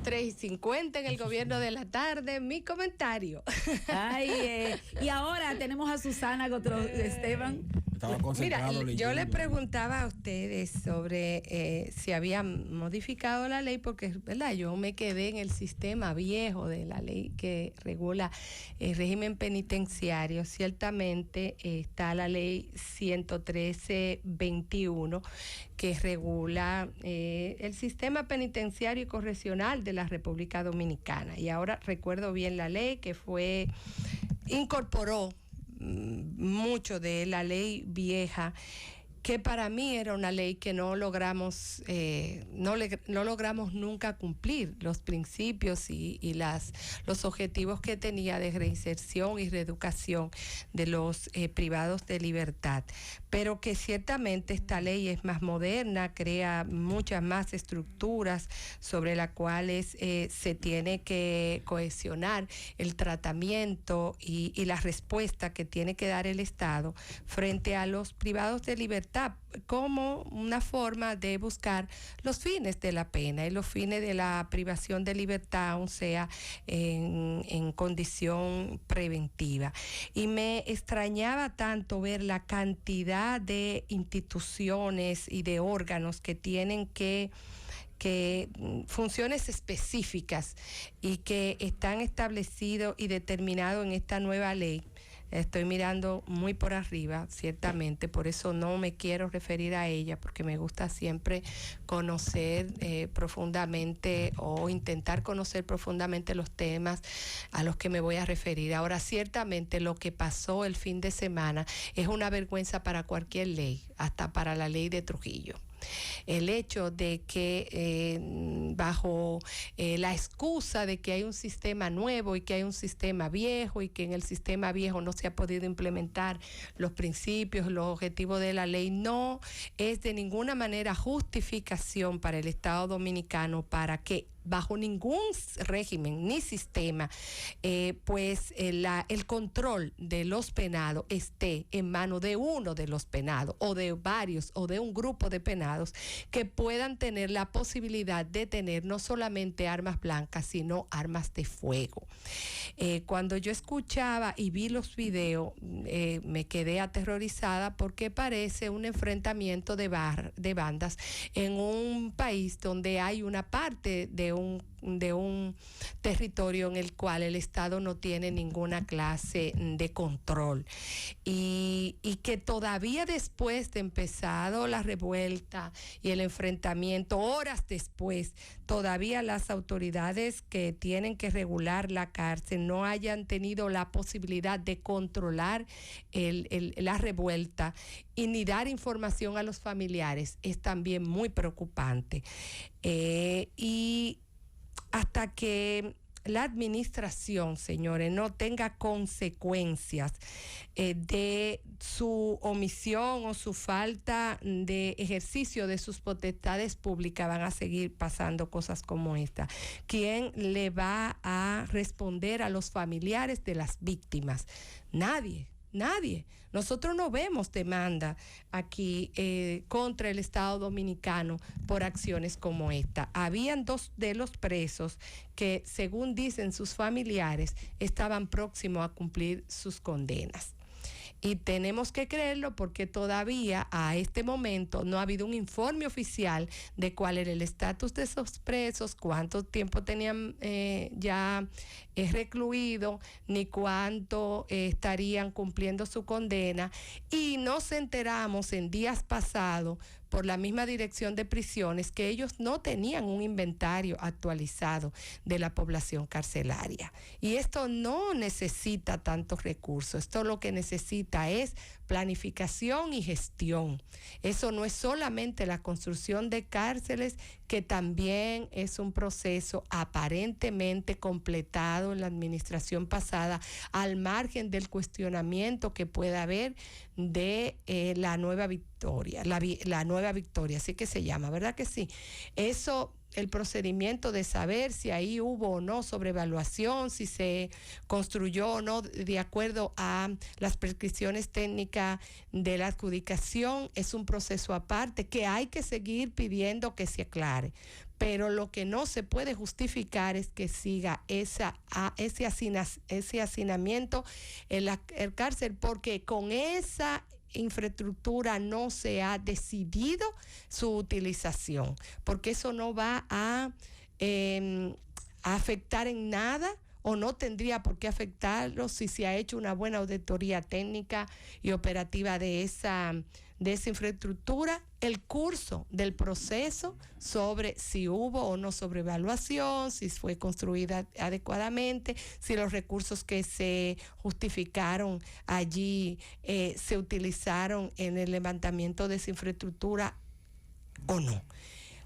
3:50 en el gobierno de la tarde, mi comentario. Y ahora tenemos a Susana Esteban. Mira, yo le preguntaba a ustedes sobre si habían modificado la ley, porque es verdad, yo me quedé en el sistema viejo de la ley que regula el régimen penitenciario. Ciertamente está la ley 113/21 que regula el sistema penitenciario y correccional de la República Dominicana. Y ahora recuerdo bien la ley que incorporó mucho de la ley vieja, que para mí era una ley que no logramos nunca cumplir los principios y los objetivos que tenía de reinserción y reeducación de los privados de libertad, pero que ciertamente esta ley es más moderna, crea muchas más estructuras sobre las cuales se tiene que cohesionar el tratamiento y la respuesta que tiene que dar el Estado frente a los privados de libertad, como una forma de buscar los fines de la pena y los fines de la privación de libertad, aun sea en condición preventiva. Y me extrañaba tanto ver la cantidad de instituciones y de órganos que tienen que funciones específicas y que están establecidos y determinados en esta nueva ley. Estoy mirando muy por arriba, ciertamente, por eso no me quiero referir a ella, porque me gusta siempre conocer profundamente o intentar conocer profundamente los temas a los que me voy a referir. Ahora, ciertamente lo que pasó el fin de semana es una vergüenza para cualquier ley, hasta para la ley de Trujillo. El hecho de que bajo la excusa de que hay un sistema nuevo y que hay un sistema viejo y que en el sistema viejo no se ha podido implementar los principios, los objetivos de la ley, no es de ninguna manera justificación para el Estado Dominicano para que bajo ningún régimen ni sistema el control de los penados esté en manos de uno de los penados o de varios o de un grupo de penados que puedan tener la posibilidad de tener no solamente armas blancas sino armas de fuego. Cuando yo escuchaba y vi los videos me quedé aterrorizada, porque parece un enfrentamiento de bandas en un país donde hay una parte de un territorio en el cual el Estado no tiene ninguna clase de control y que todavía después de empezado la revuelta y el enfrentamiento, horas después, todavía las autoridades que tienen que regular la cárcel no hayan tenido la posibilidad de controlar la revuelta y ni dar información a los familiares, es también muy preocupante. Y hasta que la administración, señores, no tenga consecuencias de su omisión o su falta de ejercicio de sus potestades públicas, van a seguir pasando cosas como esta. ¿Quién le va a responder a los familiares de las víctimas? Nadie. Nosotros no vemos demanda aquí contra el Estado Dominicano por acciones como esta. Habían 2 de los presos que, según dicen sus familiares, estaban próximos a cumplir sus condenas. Y tenemos que creerlo porque todavía a este momento no ha habido un informe oficial de cuál era el estatus de esos presos, cuánto tiempo tenían ya recluido, ni cuánto estarían cumpliendo su condena. Y nos enteramos en días pasados por la misma Dirección de Prisiones que ellos no tenían un inventario actualizado de la población carcelaria. Y esto no necesita tantos recursos, esto lo que necesita es planificación y gestión. Eso no es solamente la construcción de cárceles, que también es un proceso aparentemente completado en la administración pasada, al margen del cuestionamiento que pueda haber de la Nueva Victoria, la Nueva Victoria, así que se llama, ¿verdad que sí? Eso el procedimiento de saber si ahí hubo o no sobrevaluación, si se construyó o no de acuerdo a las prescripciones técnicas de la adjudicación, es un proceso aparte que hay que seguir pidiendo que se aclare. Pero lo que no se puede justificar es que siga ese hacinamiento en la cárcel, porque con esa infraestructura no se ha decidido su utilización, porque eso no va a afectar en nada, o no tendría por qué afectarlo si se ha hecho una buena auditoría técnica y operativa de esa infraestructura, el curso del proceso sobre si hubo o no sobrevaluación, si fue construida adecuadamente, si los recursos que se justificaron allí se utilizaron en el levantamiento de esa infraestructura o no.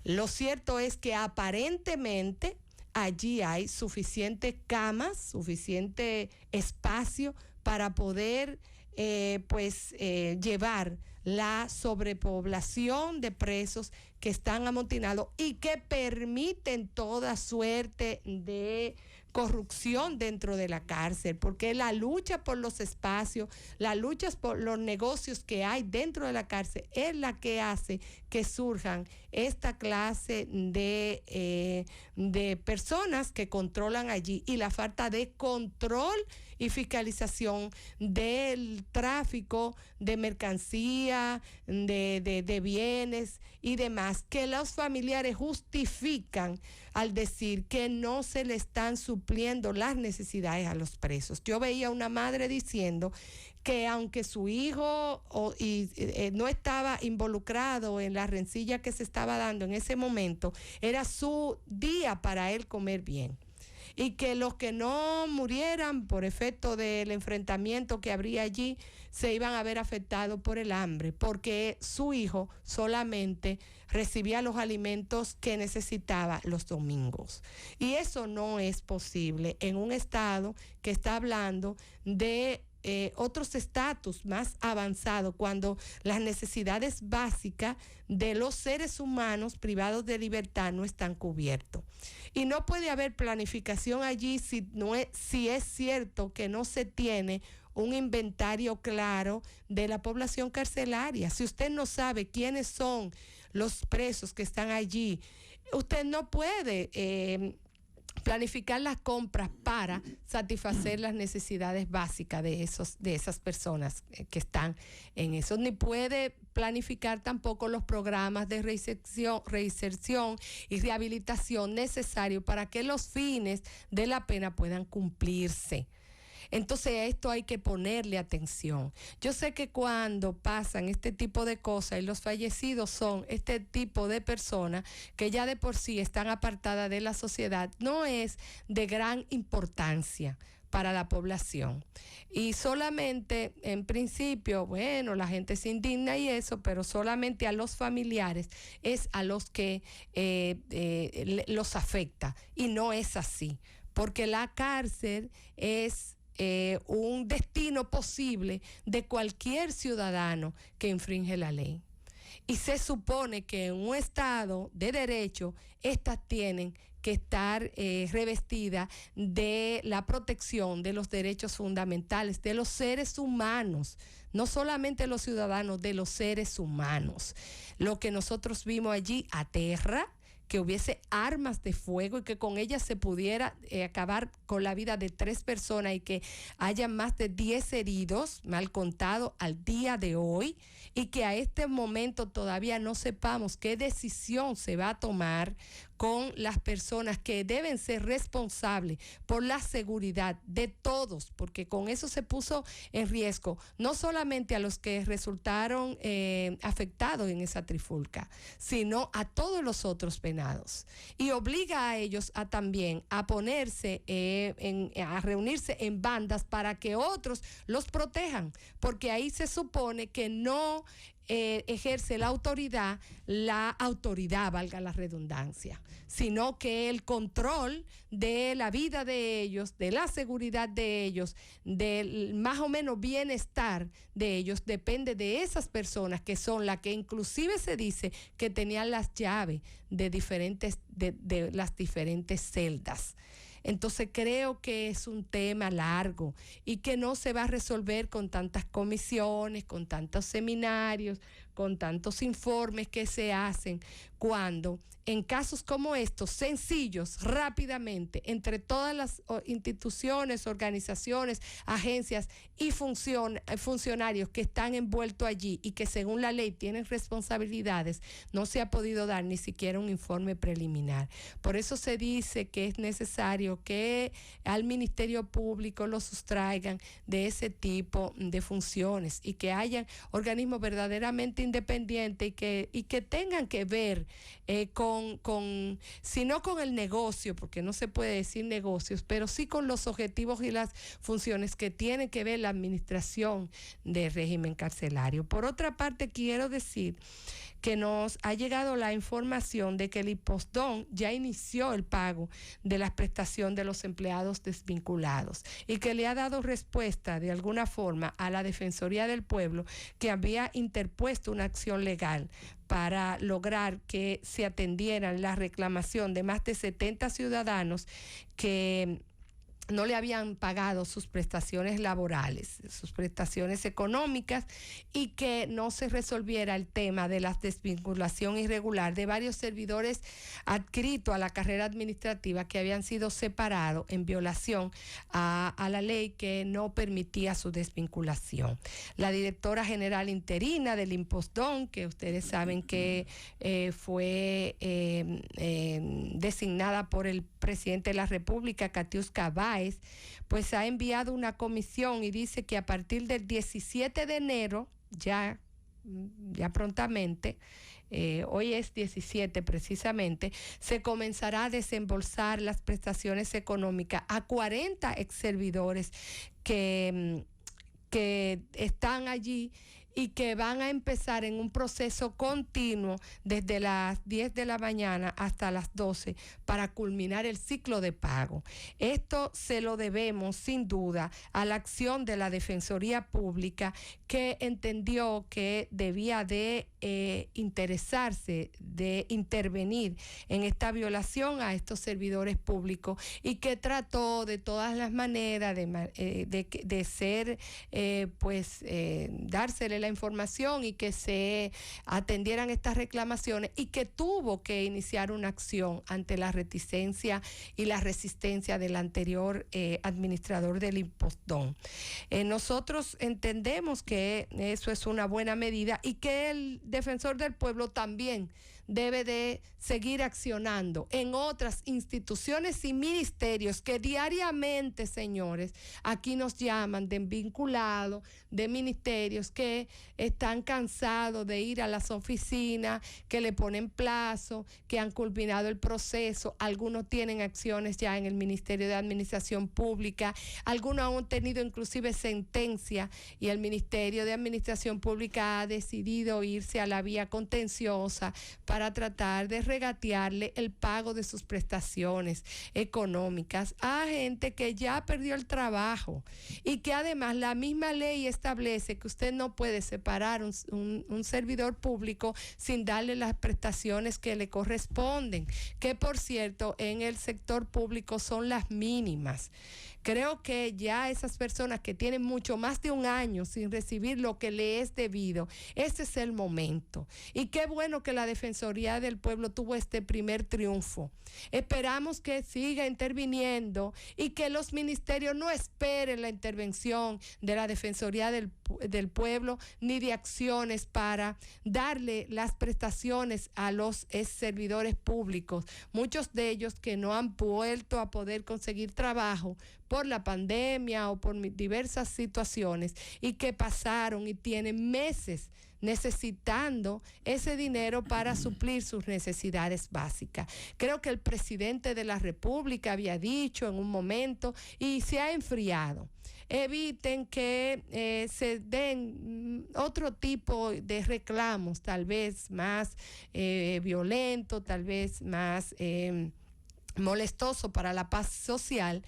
Lo cierto es que aparentemente allí hay suficientes camas, suficiente espacio para poder llevar la sobrepoblación de presos que están amotinados y que permiten toda suerte de corrupción dentro de la cárcel, porque la lucha por los espacios, la lucha por los negocios que hay dentro de la cárcel es la que hace que surjan esta clase de personas que controlan allí, y la falta de control y fiscalización del tráfico de mercancía, de bienes y demás, que los familiares justifican al decir que no se le están supliendo las necesidades a los presos. Yo veía una madre diciendo que aunque su hijo no estaba involucrado en la rencilla que se estaba dando en ese momento, era su día para él comer bien, y que los que no murieran por efecto del enfrentamiento que habría allí se iban a ver afectados por el hambre, porque su hijo solamente recibía los alimentos que necesitaba los domingos. Y eso no es posible en un estado que está hablando de otros estatus más avanzados, cuando las necesidades básicas de los seres humanos privados de libertad no están cubiertos. Y no puede haber planificación allí si es cierto que no se tiene un inventario claro de la población carcelaria. Si usted no sabe quiénes son los presos que están allí, usted no puede planificar las compras para satisfacer las necesidades básicas de esas personas que están en eso, ni puede planificar tampoco los programas de reinserción y rehabilitación necesarios para que los fines de la pena puedan cumplirse. Entonces a esto hay que ponerle atención. Yo sé que cuando pasan este tipo de cosas y los fallecidos son este tipo de personas que ya de por sí están apartadas de la sociedad, no es de gran importancia para la población. Y solamente, en principio, bueno, la gente se indigna y eso, pero solamente a los familiares es a los que los afecta. Y no es así, porque la cárcel es un destino posible de cualquier ciudadano que infringe la ley. Y se supone que en un estado de derecho, estas tienen que estar revestidas de la protección de los derechos fundamentales de los seres humanos, no solamente los ciudadanos, de los seres humanos. Lo que nosotros vimos allí aterra, que hubiese armas de fuego y que con ellas se pudiera acabar con la vida de 3 personas y que haya más de 10 heridos, mal contado, al día de hoy, y que a este momento todavía no sepamos qué decisión se va a tomar con las personas que deben ser responsables por la seguridad de todos, porque con eso se puso en riesgo no solamente a los que resultaron afectados en esa trifulca, sino a todos los otros penados, y obliga a ellos también a ponerse a reunirse en bandas para que otros los protejan, porque ahí se supone que no ejerce la autoridad, valga la redundancia, sino que el control de la vida de ellos, de la seguridad de ellos, del más o menos bienestar de ellos, depende de esas personas que son las que inclusive se dice que tenían las llaves de las diferentes celdas. Entonces creo que es un tema largo y que no se va a resolver con tantas comisiones, con tantos seminarios, con tantos informes que se hacen, cuando en casos como estos, sencillos, rápidamente, entre todas las instituciones, organizaciones, agencias y funcionarios que están envueltos allí y que según la ley tienen responsabilidades, no se ha podido dar ni siquiera un informe preliminar. Por eso se dice que es necesario que al Ministerio Público lo sustraigan de ese tipo de funciones y que hayan organismos verdaderamente independientes y que tengan que ver si no con el negocio, porque no se puede decir negocios, pero sí con los objetivos y las funciones que tiene que ver la administración del régimen carcelario. Por otra parte, quiero decir que nos ha llegado la información de que el Impostón ya inició el pago de la prestación de los empleados desvinculados y que le ha dado respuesta de alguna forma a la Defensoría del Pueblo, que había interpuesto una acción legal para lograr que se atendieran la reclamación de más de 70 ciudadanos que no le habían pagado sus prestaciones laborales, sus prestaciones económicas, y que no se resolviera el tema de la desvinculación irregular de varios servidores adscritos a la carrera administrativa que habían sido separados en violación a la ley que no permitía su desvinculación. La directora general interina del Impostón, que ustedes saben que fue designada por el presidente de la República, Katiuska Báez, pues ha enviado una comisión y dice que a partir del 17 de enero, ya prontamente, hoy es 17 precisamente, se comenzará a desembolsar las prestaciones económicas a 40 exservidores que están allí y que van a empezar en un proceso continuo desde las 10 de la mañana hasta las 12 para culminar el ciclo de pago. Esto se lo debemos sin duda a la acción de la Defensoría Pública, que entendió que debía de interesarse, de intervenir en esta violación a estos servidores públicos y que trató de todas las maneras de ser, dársele la información y que se atendieran estas reclamaciones, y que tuvo que iniciar una acción ante la reticencia y la resistencia del anterior administrador del Impostón. Nosotros entendemos que eso es una buena medida y que el defensor del pueblo también debe de seguir accionando en otras instituciones y ministerios que diariamente, señores, aquí nos llaman de vinculados, de ministerios que están cansados de ir a las oficinas, que le ponen plazo, que han culminado el proceso. Algunos tienen acciones ya en el Ministerio de Administración Pública, algunos han tenido inclusive sentencia y el Ministerio de Administración Pública ha decidido irse a la vía contenciosa para tratar de regatearle el pago de sus prestaciones económicas a gente que ya perdió el trabajo y que además la misma ley establece que usted no puede separar un servidor público sin darle las prestaciones que le corresponden, que por cierto en el sector público son las mínimas. Creo que ya esas personas que tienen mucho más de un año sin recibir lo que le es debido, ese es el momento. Y qué bueno que la Defensoría del Pueblo tuvo este primer triunfo. Esperamos que siga interviniendo y que los ministerios no esperen la intervención de la Defensoría del Pueblo ni de acciones para darle las prestaciones a los servidores públicos, muchos de ellos que no han vuelto a poder conseguir trabajo por la pandemia o por diversas situaciones y que pasaron y tienen meses necesitando ese dinero para suplir sus necesidades básicas. Creo que el presidente de la República había dicho en un momento y se ha enfriado. Eviten que se den otro tipo de reclamos, tal vez más violento, tal vez más molestoso para la paz social,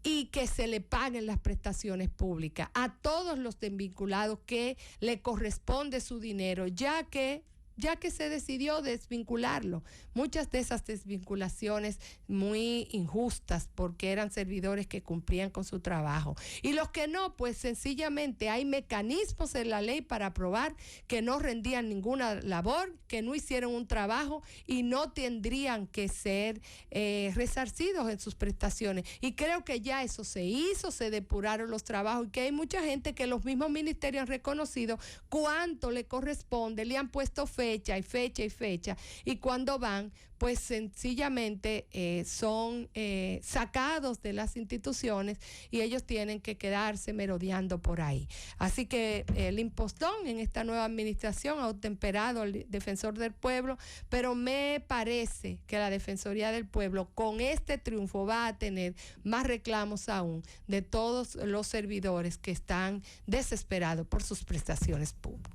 y que se le paguen las prestaciones públicas a todos los desvinculados que le corresponde su dinero, ya que se decidió desvincularlo. Muchas de esas desvinculaciones muy injustas porque eran servidores que cumplían con su trabajo. Y los que no, pues sencillamente hay mecanismos en la ley para probar que no rendían ninguna labor, que no hicieron un trabajo y no tendrían que ser resarcidos en sus prestaciones. Y creo que ya eso se hizo, se depuraron los trabajos y que hay mucha gente que los mismos ministerios han reconocido cuánto le corresponde, le han puesto fecha y fecha, y cuando van, pues sencillamente son sacados de las instituciones y ellos tienen que quedarse merodeando por ahí. Así que el impostón en esta nueva administración ha obtemperado al defensor del pueblo, pero me parece que la Defensoría del Pueblo con este triunfo va a tener más reclamos aún de todos los servidores que están desesperados por sus prestaciones públicas.